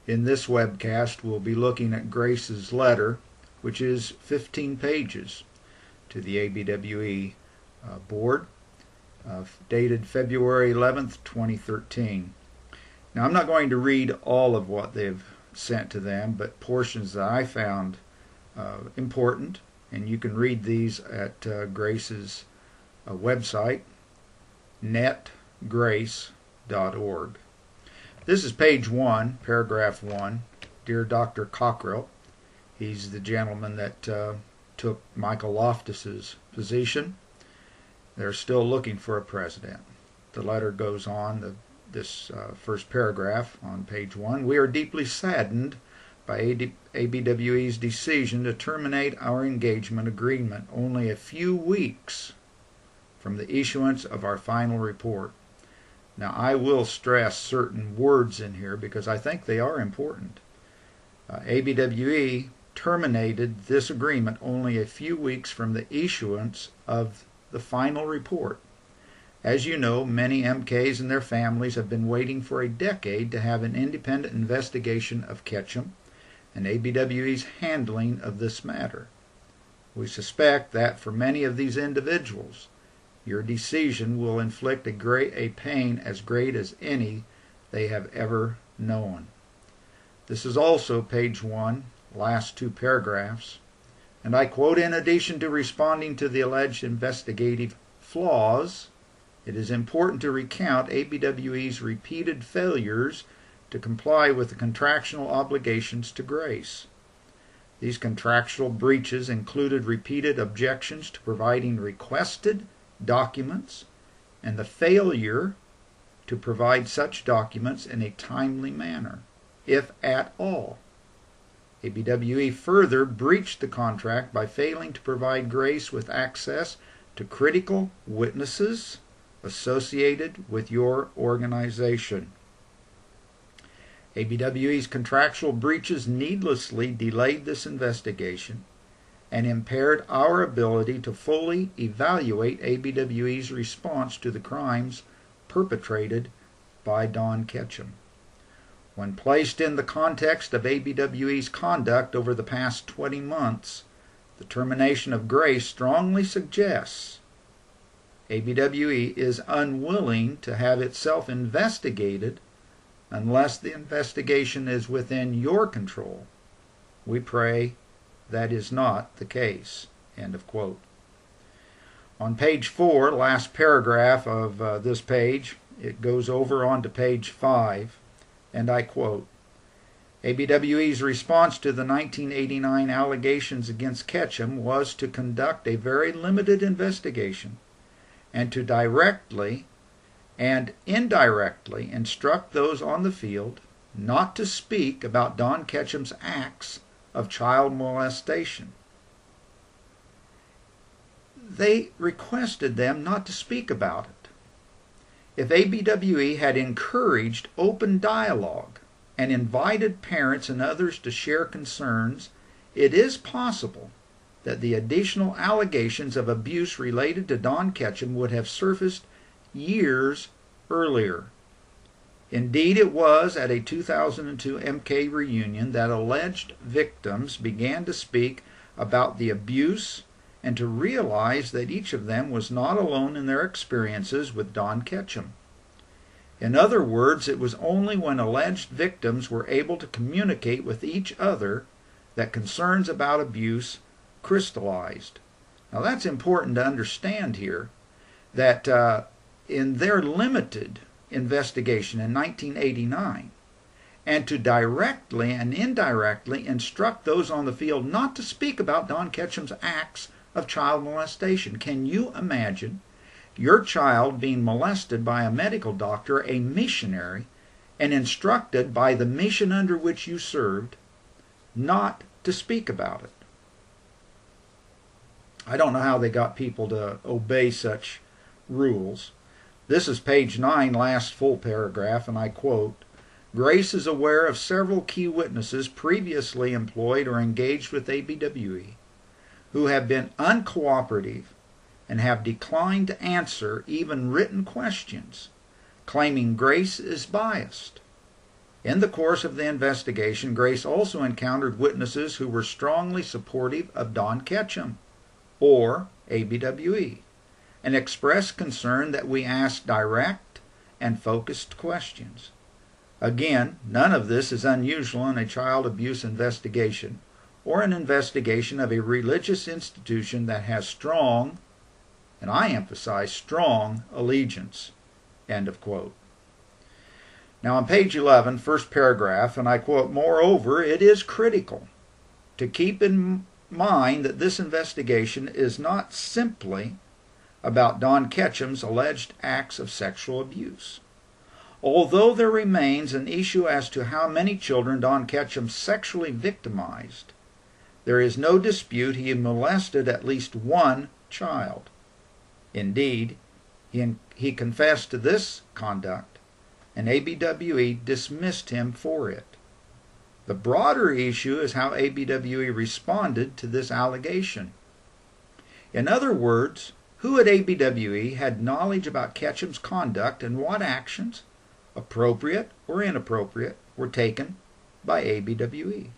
In this webcast, we'll be looking at G.R.A.C.E's letter, which is 15 pages, to the ABWE board, dated February 11th, 2013. Now, I'm not going to read all of what they've sent to them, but portions that I found important, and you can read these at G.R.A.C.E's website, netgrace.org. This is page 1, paragraph 1. Dear Dr. Cockrell, he's the gentleman that took Michael Loftus's position. They're still looking for a president. The letter goes on, this first paragraph on page 1. We are deeply saddened by ABWE's decision to terminate our engagement agreement only a few weeks from the issuance of our final report. Now, I will stress certain words in here because I think they are important. ABWE terminated this agreement only a few weeks from the issuance of the final report. As you know, many MKs and their families have been waiting for a decade to have an independent investigation of Ketchum and ABWE's handling of this matter. We suspect that for many of these individuals, your decision will inflict a pain as great as any they have ever known. This is also page 1, last 2 paragraphs, and I quote, in addition to responding to the alleged investigative flaws, it is important to recount ABWE's repeated failures to comply with the contractual obligations to G.R.A.C.E. These contractual breaches included repeated objections to providing requested documents and the failure to provide such documents in a timely manner, if at all. ABWE further breached the contract by failing to provide G.R.A.C.E. with access to critical witnesses associated with your organization. ABWE's contractual breaches needlessly delayed this investigation and impaired our ability to fully evaluate ABWE's response to the crimes perpetrated by Don Ketchum. When placed in the context of ABWE's conduct over the past 20 months, the termination of G.R.A.C.E. strongly suggests ABWE is unwilling to have itself investigated unless the investigation is within your control. We pray that is not the case. End of quote. On page 4, last paragraph of this page, it goes over onto page 5, and I quote, ABWE's response to the 1989 allegations against Ketchum was to conduct a very limited investigation and to directly and indirectly instruct those on the field not to speak about Don Ketchum's acts of child molestation. They requested them not to speak about it. If ABWE had encouraged open dialogue and invited parents and others to share concerns, it is possible that the additional allegations of abuse related to Don Ketchum would have surfaced years earlier. Indeed, it was at a 2002 MK reunion that alleged victims began to speak about the abuse and to realize that each of them was not alone in their experiences with Don Ketchum. In other words, it was only when alleged victims were able to communicate with each other that concerns about abuse crystallized. Now, that's important to understand here, that in their limited investigation in 1989, and to directly and indirectly instruct those on the field not to speak about Don Ketchum's acts of child molestation. Can you imagine your child being molested by a medical doctor, a missionary, and instructed by the mission under which you served not to speak about it? I don't know how they got people to obey such rules. This is page 9, last full paragraph, and I quote, G.R.A.C.E. is aware of several key witnesses previously employed or engaged with ABWE who have been uncooperative and have declined to answer even written questions, claiming G.R.A.C.E. is biased. In the course of the investigation, Grace also encountered witnesses who were strongly supportive of Don Ketchum, or ABWE, and expressed concern that we ask direct and focused questions. Again, none of this is unusual in a child abuse investigation or an investigation of a religious institution that has strong, and I emphasize strong, allegiance. End of quote. Now on page 11, first paragraph, and I quote, "Moreover, it is critical to keep in mind that this investigation is not simply about Don Ketchum's alleged acts of sexual abuse. Although there remains an issue as to how many children Don Ketchum sexually victimized, there is no dispute he molested at least one child. Indeed, he confessed to this conduct, and ABWE dismissed him for it. The broader issue is how ABWE responded to this allegation. In other words, who at ABWE had knowledge about Ketchum's conduct and what actions, appropriate or inappropriate, were taken by ABWE.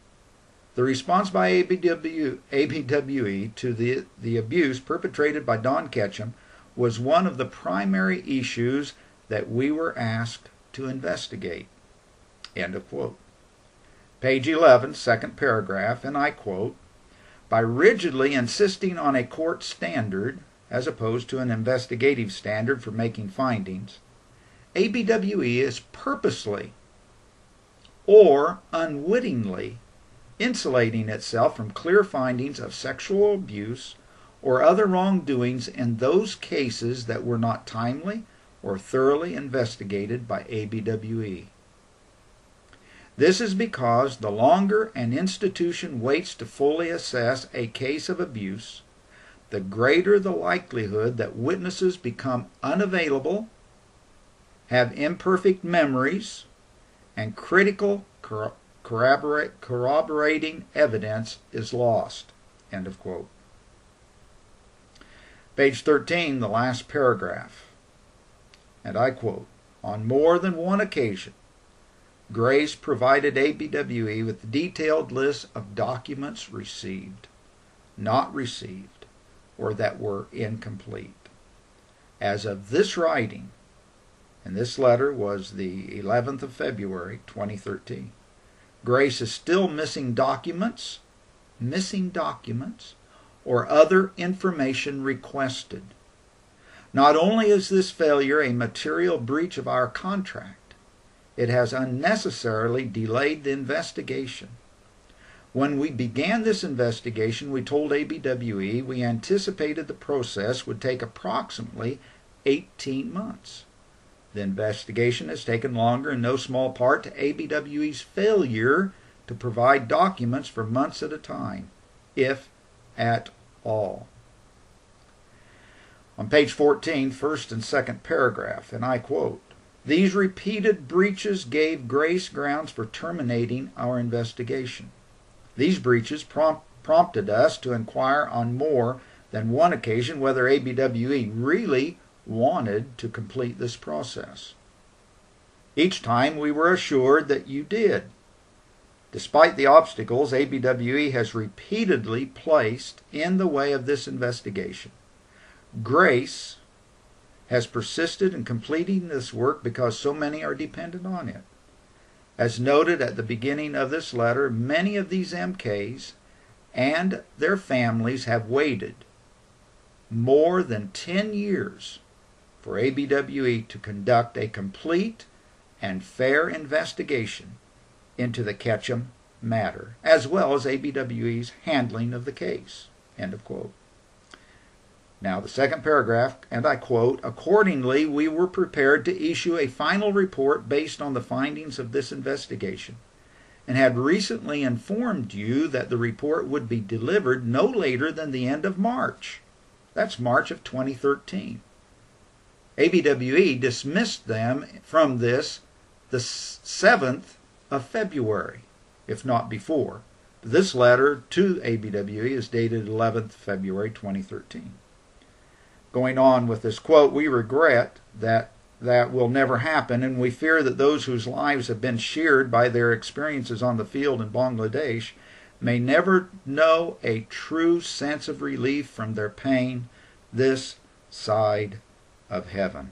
The response by ABWE to the abuse perpetrated by Don Ketchum was one of the primary issues that we were asked to investigate." End of quote. Page 11, second paragraph, and I quote, "By rigidly insisting on a court standard, as opposed to an investigative standard for making findings, ABWE is purposely or unwittingly insulating itself from clear findings of sexual abuse or other wrongdoings in those cases that were not timely or thoroughly investigated by ABWE. This is because the longer an institution waits to fully assess a case of abuse, the greater the likelihood that witnesses become unavailable, have imperfect memories, and critical corroborating evidence is lost." End of quote. Page 13, the last paragraph, and I quote, "On more than one occasion, Grace provided ABWE with a detailed list of documents received, not received, or that were incomplete. As of this writing," and this letter was the 11th of February, 2013, "Grace is still missing documents, or other information requested. Not only is this failure a material breach of our contract, it has unnecessarily delayed the investigation. When we began this investigation, we told ABWE we anticipated the process would take approximately 18 months. The investigation has taken longer in no small part to ABWE's failure to provide documents for months at a time, if at all." On page 14, first and second paragraph, and I quote, "These repeated breaches gave Grace grounds for terminating our investigation. These breaches prompted us to inquire on more than one occasion whether ABWE really wanted to complete this process. Each time we were assured that you did. Despite the obstacles ABWE has repeatedly placed in the way of this investigation, Grace has persisted in completing this work because so many are dependent on it. As noted at the beginning of this letter, many of these MKs and their families have waited more than 10 years for ABWE to conduct a complete and fair investigation into the Ketchum matter, as well as ABWE's handling of the case." End of quote. Now the second paragraph, and I quote, "Accordingly, we were prepared to issue a final report based on the findings of this investigation, and had recently informed you that the report would be delivered no later than the end of March." That's March of 2013. ABWE dismissed them from this the 7th of February, if not before. This letter to ABWE is dated 11th February 2013. Going on with this quote, "We regret that that will never happen, and we fear that those whose lives have been sheared by their experiences on the field in Bangladesh may never know a true sense of relief from their pain this side of heaven.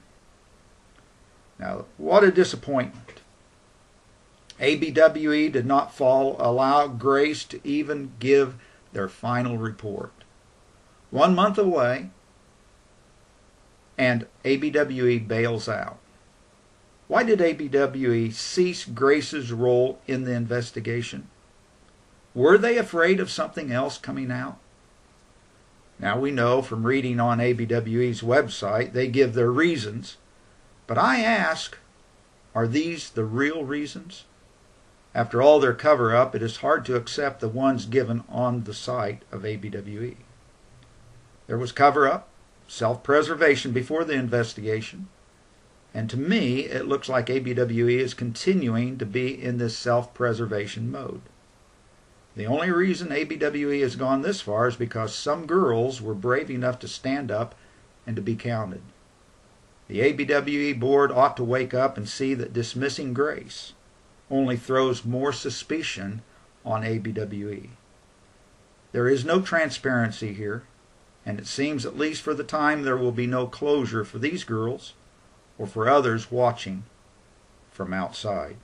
Now, what a disappointment. ABWE did not allow Grace to even give their final report. 1 month away, and ABWE bails out. Why did ABWE cease Grace's role in the investigation? Were they afraid of something else coming out? Now we know from reading on ABWE's website they give their reasons, but I ask, are these the real reasons? After all their cover-up, it is hard to accept the ones given on the site of ABWE. There was cover-up, self-preservation before the investigation, and to me it looks like ABWE is continuing to be in this self-preservation mode. The only reason ABWE has gone this far is because some girls were brave enough to stand up and to be counted. The ABWE board ought to wake up and see that dismissing Grace only throws more suspicion on ABWE. There is no transparency here, and it seems, at least for the time, there will be no closure for these girls or for others watching from outside.